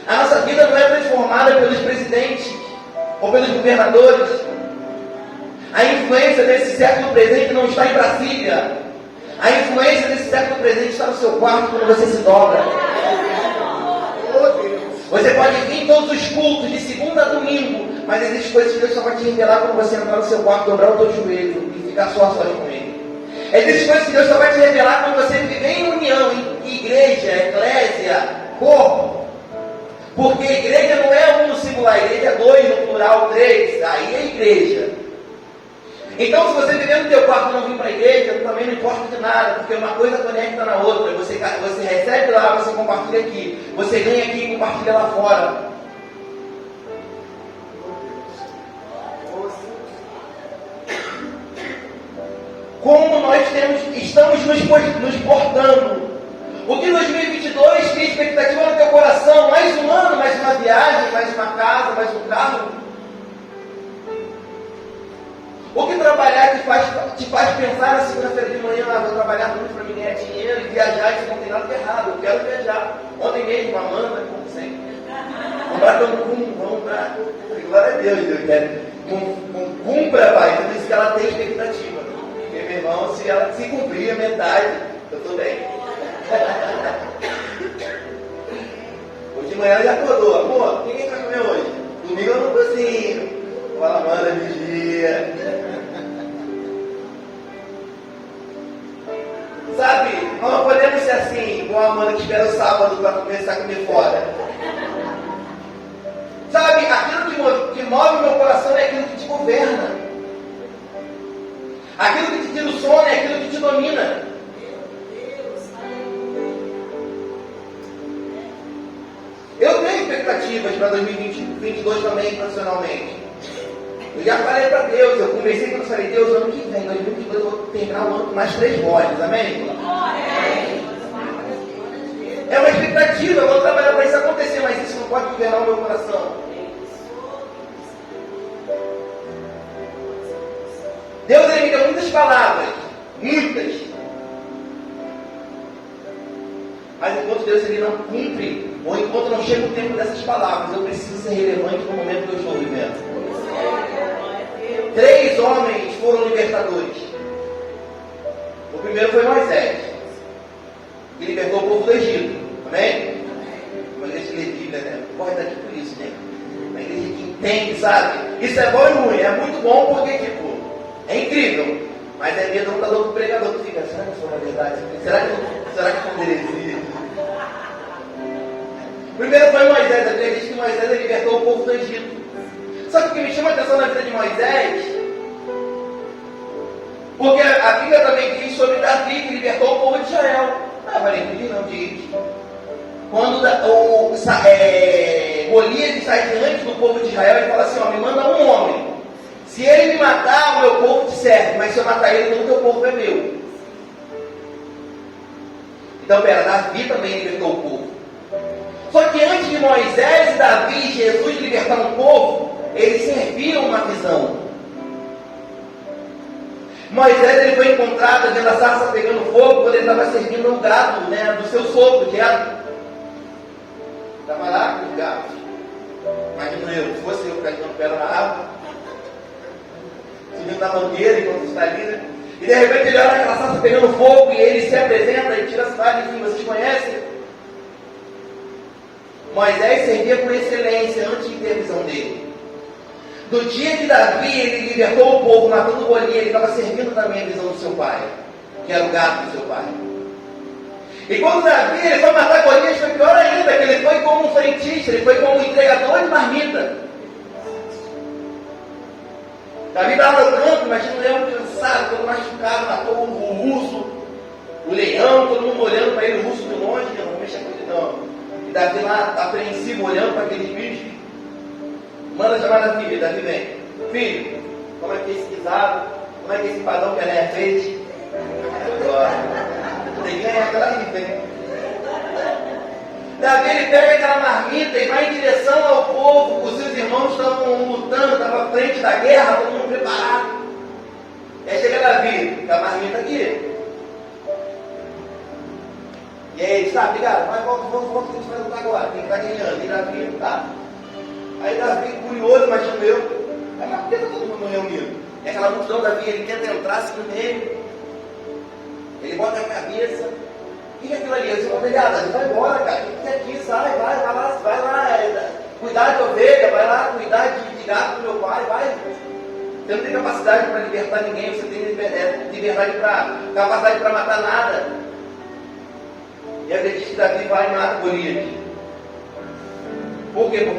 A nossa vida não é transformada pelos presidentes ou pelos governadores. A influência desse século presente não está em Brasília. A influência desse século presente está no seu quarto quando você se dobra. Você pode vir em todos os cultos, de segunda a domingo, mas existem coisas que Deus só vai te revelar quando você entrar no seu quarto, dobrar o teu joelho e ficar só a sós com Ele. Existem coisas que Deus só vai te revelar quando você viver em união, em igreja, eclésia, corpo. Porque igreja não é um no singular, igreja é dois no plural, três, aí é igreja. Então, se você viver no teu quarto e não vir para a igreja, também não importa de nada, porque uma coisa conecta na outra. Você recebe lá, você compartilha aqui. Você ganha aqui e compartilha lá fora. Como nós estamos nos portando? O que 2022 tem expectativa no teu coração? Mais um ano, mais uma viagem, mais uma casa, mais um carro? O que trabalhar te faz pensar na segunda-feira de manhã, vou trabalhar muito para me ganhar dinheiro e viajar, isso não tem nada de errado, eu quero viajar. Ontem mesmo, Amanda, como sempre, comprar Cancún, vamos para... Glória a Deus, Deus quer. Cumpra, pai, tudo isso que ela tem expectativa. Porque, meu irmão, se ela se cumprir a metade, eu estou bem. Hoje de manhã ela já acordou, amor, o que a gente vai comer hoje? Domingo eu não cozinho. Fala, Amanda, vigia. Sabe, nós não podemos ser assim, igual a Amanda que espera o sábado para começar a comer fora. Sabe, aquilo que move o meu coração é aquilo que te governa. Aquilo que te tira o sono é aquilo que te domina. Eu tenho expectativas para 2022 também, profissionalmente. Eu já falei para Deus, eu conversei quando eu falei, Deus, ano que vem, 2022, eu vou terminar o ano com mais 3 lojas, amém? É uma expectativa, eu vou trabalhar para isso acontecer, mas isso não pode governar o meu coração. Deus, Ele me deu muitas palavras, muitas. Mas enquanto Deus Ele não cumpre, ou enquanto não chega o tempo dessas palavras, eu preciso ser relevante no momento que eu estou vivendo. 3 homens foram libertadores. O primeiro foi Moisés, que libertou o povo do Egito. Amém? Uma igreja que lê Bíblia, né? Corre daqui por isso, né? Uma igreja que entende, sabe? Isso é bom e ruim. É muito bom porque, tipo, é incrível. Mas é medo da dor do pregador que fica. Será que isso é uma verdade? Será que é uma heresia? Primeiro foi Moisés. A Bíblia diz que Moisés libertou o povo do Egito. Só que o que me chama a atenção na vida de Moisés, porque a Bíblia também diz sobre Davi, que libertou o povo de Israel. Valentim não diz. Quando Golias sai diante do povo de Israel, ele fala assim, me manda um homem. Se ele me matar, o meu povo te serve, mas se eu matar ele, todo o teu povo é meu. Então, Davi também libertou o povo. Só que antes de Moisés, Davi e Jesus libertar um povo, eles serviram uma visão. Moisés ele foi encontrado vendo a sarça pegando fogo quando ele estava servindo um gado, né, do seu sogro, que era. Estava lá com os gatos. Imagina eu, se fosse eu carregando pedra na árvore, subindo na mangueira enquanto está ali, né? E de repente ele olha aquela sarça pegando fogo e ele se apresenta e tira a cidade, enfim, vocês conhecem? Moisés servia com excelência antes de ter a visão dele. No dia que Davi ele libertou o povo, matando Golias, ele estava servindo também a visão do seu pai, que era o gato do seu pai. E quando Davi ele foi matar Golias, foi pior ainda, que ele foi como um frentista, ele foi como um entregador de marmita. Davi estava no campo, imagina o leão cansado, todo machucado, matou o urso, o leão, todo mundo olhando para ele, o urso de longe, não vou mexer com ele não. E Davi lá, apreensivo, olhando para aqueles bichos, manda chamar Davi, Davi vem. Filho, como é que é esse guisado, como é que é esse padrão que a Néia fez? Tem que ganhar aquela rifa, hein? Davi ele pega aquela marmita e vai em direção ao povo, os seus irmãos estavam lutando, estavam à frente da guerra, todo mundo preparado. E aí chega Davi, com a marmita aqui. E aí ele está, obrigado, vai, volta, que a gente vai lutar agora, quem está ganhando? E Davi, tá? Aí Davi, curioso, imagino eu, mas por que está todo mundo reunido? E aquela multidão, Davi, ele tenta entrar assim no meio, ele bota a cabeça. O que é aquilo ali? Eu disse, Davi, vai embora, cara. O que é aqui? Sai, vai lá. Cuidar de ovelha, vai lá cuidar de gato do meu pai, vai. Você não tem capacidade para libertar ninguém, você tem liberdade capacidade para matar nada. E acredite que Davi vai e mata Golias. Por quê? Porque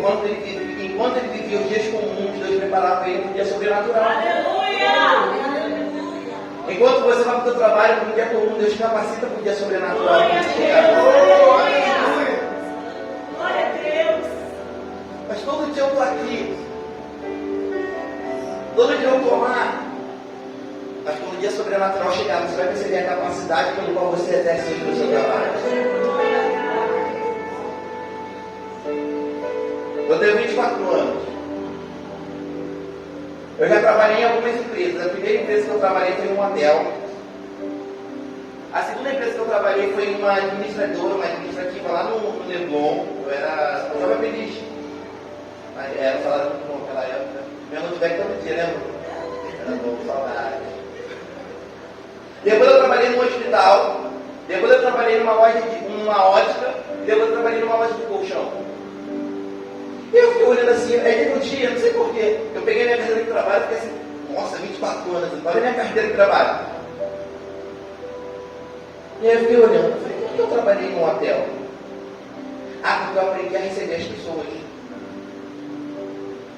enquanto ele vivia os dias comuns, Deus preparava para ele um dia sobrenatural. Aleluia! Enquanto você vai para o seu trabalho, para o dia comum, Deus te capacita para o dia sobrenatural. Glória a Deus! Mas todo dia eu estou aqui. Todo dia eu estou lá. Mas quando o dia sobrenatural chegar, você vai perceber a capacidade pelo qual você exerce o seu trabalho. Eu tenho 24 anos. Eu já trabalhei em algumas empresas. A primeira empresa que eu trabalhei foi em um hotel. A segunda empresa que eu trabalhei foi uma administrativa lá no Leblon. Eu era jovem aprendiz. Era um salário muito bom naquela época. Meu notebook todo dia, lembra? Era bom, saudade. Depois eu trabalhei num hospital. Depois eu trabalhei numa ótica. E depois eu trabalhei numa loja de colchão. E eu fiquei olhando assim, aí teve um dia, não sei porquê, eu peguei minha carteira de trabalho e fiquei assim, nossa, 24 anos, olha minha carteira de trabalho. E aí eu fiquei olhando, falei, por que eu trabalhei num hotel? Ah, porque eu aprendi a receber as pessoas.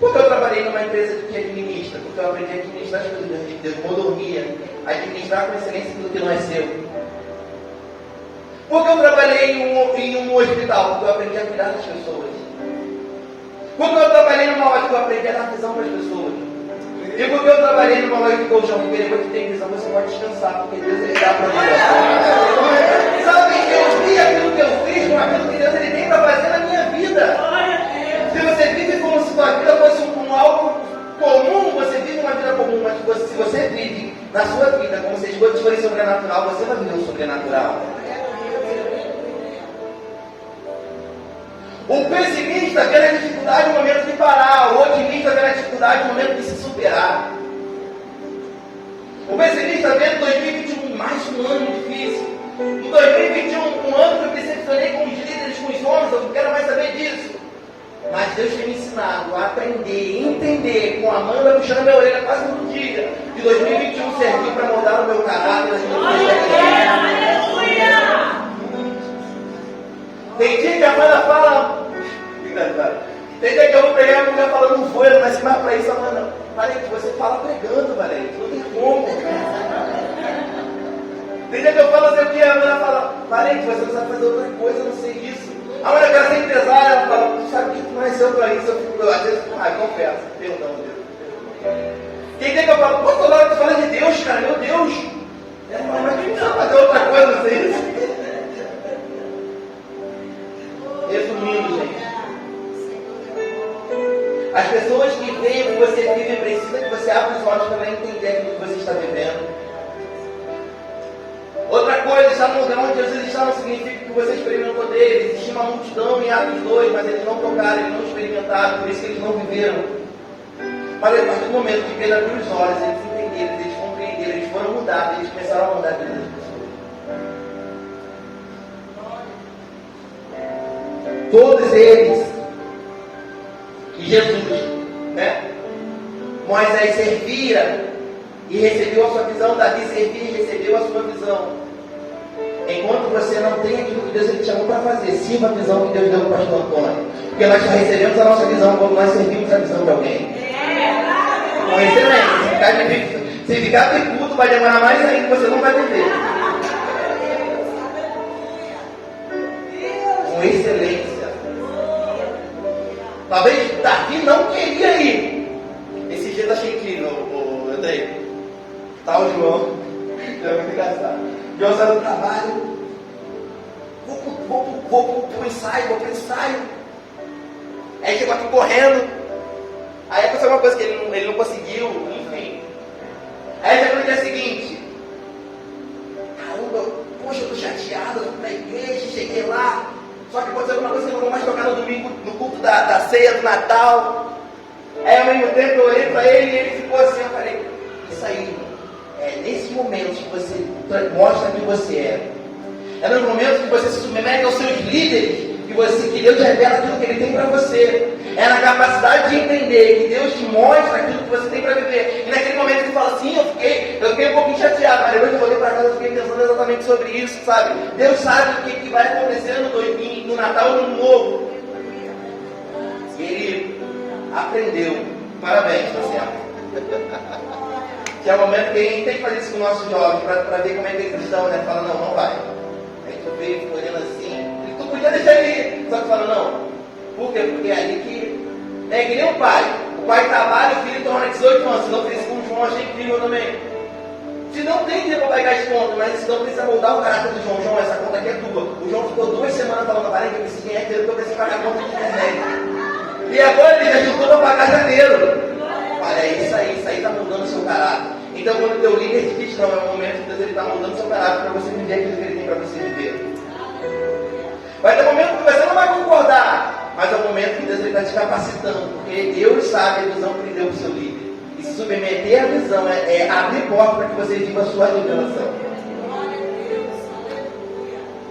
Porque eu trabalhei numa empresa que administra, porque eu aprendi a administrar as coisas de Deus, mordomia, administrar com excelência aquilo que não é seu. Porque eu trabalhei em um hospital, porque eu aprendi a cuidar das pessoas. Porque eu trabalhei numa loja que eu aprendi a dar visão para as pessoas. E porque eu trabalhei numa loja de colchão, porque depois que tem visão você pode descansar, porque Deus ele dá para você. Sabe, eu vi aquilo que eu fiz com aquilo que Deus ele tem para fazer na minha vida. Se você vive como se sua vida fosse algo comum, você vive uma vida comum, mas se você vive na sua vida como se as coisas forem sobrenatural, você vai viver o sobrenatural. O pessimista vê na dificuldade o momento de parar, o otimista vê na dificuldade o momento de se superar. O pessimista vê no 2021 mais um ano difícil. Em 2021, um ano que eu decepcionei com os líderes, com os homens, eu não quero mais saber disso. Mas Deus tem me ensinado a aprender, entender, com a Amanda puxando minha orelha quase todo dia, de 2021 servir para moldar o meu caráter. Aleluia! Tem dia que a Amanda fala, tem dia que eu vou pregar e a mulher fala, não foi, mas mais para isso, Amanda. Valente, você fala pregando, Valente, não tem como. Tem dia que eu falo assim, o que a Amanda fala, Valente, você não sabe fazer outra coisa, não sei isso. A mulher quer ser empresária, ela fala, tu sabe que tu nasceu para isso, eu fico, às vezes, confesso, perdão, Deus. Tem dia que eu falo, pô, toda hora que tu fala de Deus, cara, meu Deus. Mas tu não sabe fazer outra coisa, não sei isso. Resumindo, gente, as pessoas que veem o que você vive precisam que você abra os olhos para entender aquilo que você está vivendo. Outra coisa, estar no lugar onde Jesus está não significa que você experimentou dele. Existe uma multidão em Atos 2, mas eles não tocaram, eles não experimentaram, por isso que eles não viveram. Mas a partir do momento que Pedro abriu os olhos, eles entenderam, eles compreenderam, eles foram mudados. mudado, eles começaram a mudar a vida das pessoas. Todos eles, que Jesus, né? Moisés servia e recebeu a sua visão, Davi servia e recebeu a sua visão. Enquanto você não tem aquilo que Deus te chamou para fazer, sirva a visão que Deus deu para o pastor Antônio. Porque nós só recebemos a nossa visão quando nós servimos a visão de alguém. Com excelência. Se ficar bicudo, vai demorar mais ainda, você não vai viver. Com excelência. Talvez Davi não queria ir. Esse dia eu achei incrível, Andrei. Tá o João. É muito engraçado. O João saiu do trabalho. Vou pro ensaio. Aí chegou aqui correndo. Aí aconteceu uma coisa que ele não conseguiu, enfim. Aí chegou no dia seguinte. Caramba, poxa, eu tô chateado, eu fui pra igreja, cheguei lá. Só que aconteceu alguma coisa que eu não vou mais tocar no domingo, no culto da ceia do Natal. Aí ao mesmo tempo eu olhei pra ele e ele ficou assim, eu falei, isso aí, irmão, é nesses momentos que você mostra quem você é. É nos momentos que você se submete aos seus líderes, que Deus revela aquilo que Ele tem para você. É na capacidade de entender que Deus te mostra aquilo que você tem para viver. E naquele momento ele fala assim, eu fiquei um pouquinho chateado, mas depois eu voltei para casa e fiquei pensando exatamente sobre isso, sabe? Deus sabe o que vai acontecer no Natal e no Ano Novo. E ele aprendeu. Parabéns, tá certo? Que é o momento que a gente tem que fazer isso com os nossos jovens, para ver como é que eles estão, né? Fala, não vai. Aí tu veio, ficou olhando assim, tu podia deixar ele ir, só que fala, não. Por quê? Porque é ali que nem o pai. O pai trabalha, o filho torna 18 anos. Se não fez com o João, achei incrível também. Se não tem tempo para pagar as contas, mas se não precisa moldar o caráter do João, João, essa conta aqui é tua. O João ficou 2 semanas falando, parei que eu preciso ganhar dinheiro, porque eu preciso pagar a conta de internet. E agora ele já juntou para pagar janeiro. Olha, é isso aí está mudando o seu caráter. Então, quando o teu líder te diz, não, é o momento que Deus está mudando o seu caráter para você viver aquilo que ele tem para você viver. Vai ter um momento que você não vai concordar, mas é o momento que Deus está te capacitando, porque Deus sabe a visão que Ele deu para o seu líder. E se submeter à visão é abrir porta para que você viva a sua revelação.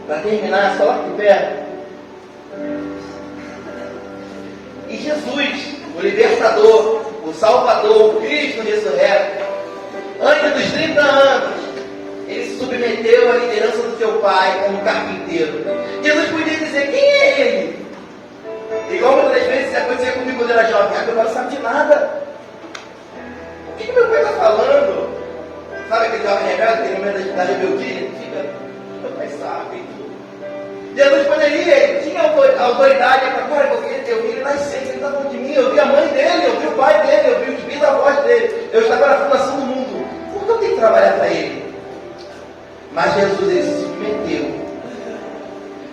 Para terminar, só lá aqui perto. E Jesus, o libertador, o Salvador, o Cristo ressurreto, antes dos 30 anos, ele se submeteu à liderança do seu pai como carpinteiro. Jesus podia dizer, quem é ele? Igual muitas vezes acontecia comigo quando eu era jovem, eu não sabia de nada. O que meu pai está falando? Sabe aquele jovem rebelde que tem no meio da rebeldia? Fica, meu pai sabe tudo. Jesus poderia, ele tinha autoridade para agora, porque eu vi ele nascer, ele está falando de mim, eu vi a mãe dele, eu vi o pai dele, eu vi os bisavós dele, eu estava na fundação do mundo. Por que eu tenho que trabalhar para ele? Mas Jesus, ele se submeteu.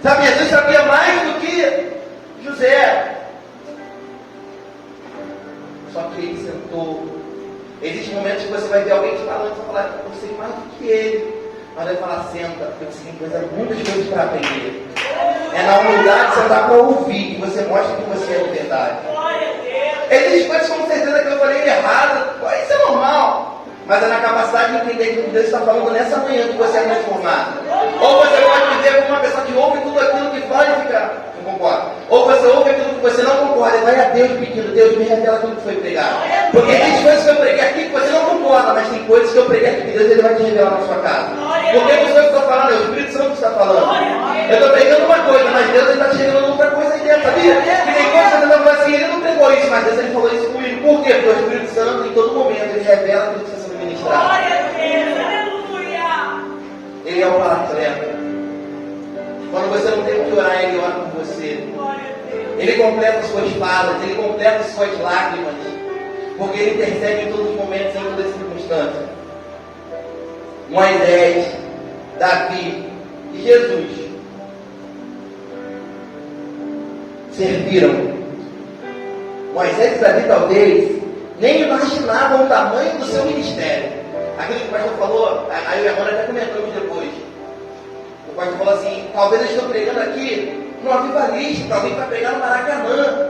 Sabe, Jesus sabia mais do que José. Só que ele sentou. Existem momentos que você vai ver alguém te falando, você vai falar, eu sei mais do que ele. Mas vai falar, senta, porque você tem muitas coisas para aprender. É na humildade que você dá para ouvir, que você mostra que você é de verdade. Existem coisas com certeza que eu falei errado, isso é normal. Mas é na capacidade de entender que Deus está falando nessa manhã que você é transformado. Ou você pode viver como uma pessoa que ouve tudo aquilo que fala e fica, não concorda. Ou você ouve aquilo que você não concorda e vai a Deus pedindo, Deus me revela aquilo que foi pregado. Porque tem coisas que eu preguei aqui que você não concorda, mas tem coisas que eu preguei aqui que Deus ele vai te revelar na sua casa. Porque a pessoa que está falando, é o Espírito Santo que está falando. Eu estou pregando uma coisa, mas Deus está te revelando outra coisa aí dentro, sabia? Que tem coisas que você está falando assim, ele não pregou isso, mas Deus ele falou isso comigo. Por quê? Porque o Espírito Santo em todo momento ele revela aquilo que você está ministrando. Glória a Deus, aleluia. Ele é o paracleto. Quando você não tem o que orar, ele ora por você. Ele completa as suas falas, ele completa as suas lágrimas. Porque ele intercede em todos os momentos, em todas as circunstâncias. Moisés, Davi e Jesus serviram. Moisés e Davi talvez nem imaginavam o tamanho do seu ministério. Aquilo que o pastor falou, aí o irmão até comentamos depois. O pastor falou assim, talvez eu estou pregando aqui no Avivalista, talvez vai pregar no Maracanã.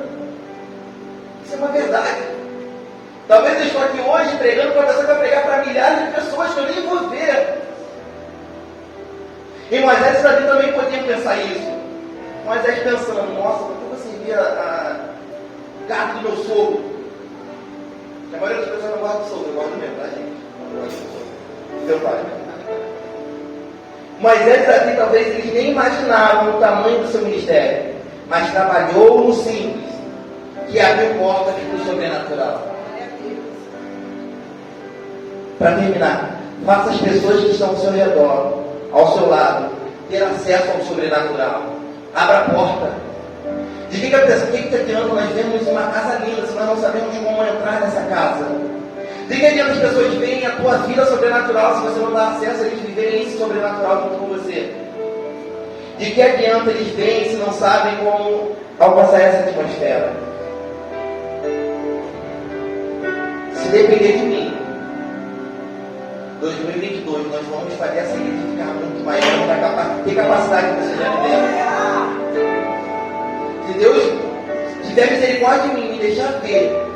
Isso é uma verdade. Talvez eu estou aqui hoje pregando para você, vai pregar para milhares de pessoas que eu nem vou ver. E Moisés e Davi também podiam pensar isso. Moisés pensando, nossa, por que você via o gato do meu sogro? A maioria das pessoas não gosta do sogro, eu gosto do meu, tá, gente? Não gosto do sogro. Seu pai. Moisés e Davi talvez eles nem imaginavam o tamanho do seu ministério, mas trabalhou no simples, que abriu portas para o sobrenatural. Para terminar, faça as pessoas que estão ao seu redor, ao seu lado, ter acesso ao sobrenatural. Abra a porta. De que adianta nós vemos uma casa linda se nós não sabemos como entrar nessa casa? De que adianta as pessoas verem a tua vida sobrenatural se você não dá acesso a eles viverem esse sobrenatural junto com você? De que adianta eles verem se não sabem como alcançar essa atmosfera? Se depender de mim, 2022 nós vamos fazer essa igreja ficar muito maior, ter capacidade que você já me deu. Se Deus tiver misericórdia de mim e me deixar ver,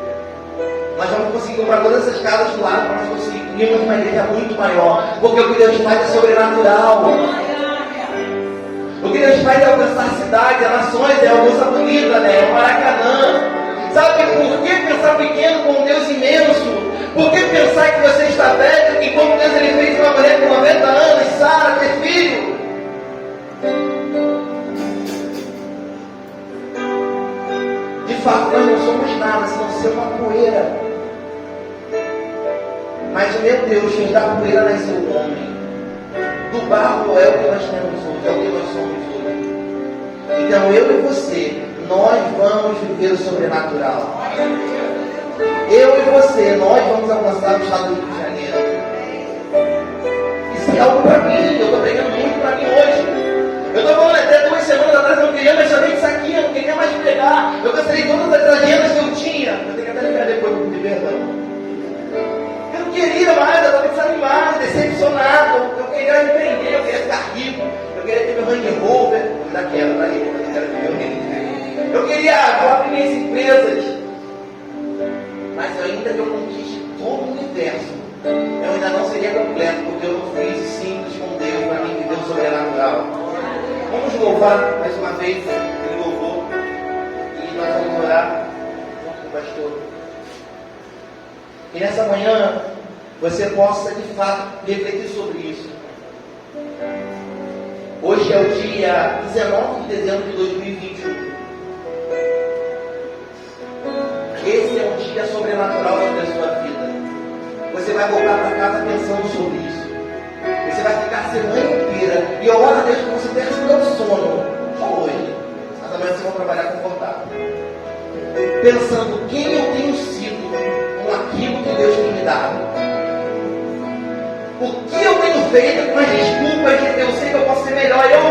nós vamos conseguir comprar todas essas casas do lado para nós conseguirmos uma igreja muito maior, porque o que Deus faz é sobrenatural. O que Deus faz é alcançar a cidade, as nações, é a moça bonita, né? É o Maracanã. Sabe por que pensar pequeno com um Deus imenso? Por que pensar que você está velho e como Deus ele fez uma mulher com 90 anos, Sara, ter filho? De fato, nós não somos nada, senão ser uma poeira. Mas o meu Deus fez da poeira nascer o homem. Do barro é o que nós temos hoje, é o que nós somos hoje. Então eu e você, nós vamos viver o sobrenatural. Eu e você, nós vamos alcançar o estado do Rio de Janeiro. Isso é algo para mim, eu estou pregando muito para mim hoje. Eu estou falando até 2 semanas atrás, eu não queria mais saber disso aqui, eu não queria mais pregar. Eu cancelei todas as agendas que eu tinha. Eu tenho que até ligar depois para pedir perdão. Eu não queria mais, eu estava desanimado, decepcionado. Eu queria empreender, eu queria ficar rico. Eu queria ter meu Range Rover, daquela, para ele, eu quero ter meu Range. Eu queria abrir minhas empresas. Mas ainda que eu conquiste todo o universo, eu ainda não seria completo, porque eu não fiz simples com Deus para mim viver o sobrenatural. Vamos louvar mais uma vez, ele louvou, e nós vamos orar junto com o pastor. E nessa manhã, você possa de fato refletir sobre isso. Hoje é o dia 19 de dezembro de 2021. Esse é um dia sobrenatural sobre a sua vida. Você vai voltar para casa pensando sobre isso. Você vai ficar a semana inteira. E eu oro a Deus que você tenha seu sono. Só hoje. Mas amanhã vocês vão trabalhar confortável. Pensando quem eu tenho sido com aquilo que Deus tem me dado. O que eu tenho feito com as desculpas de eu sei que eu posso ser melhor. Eu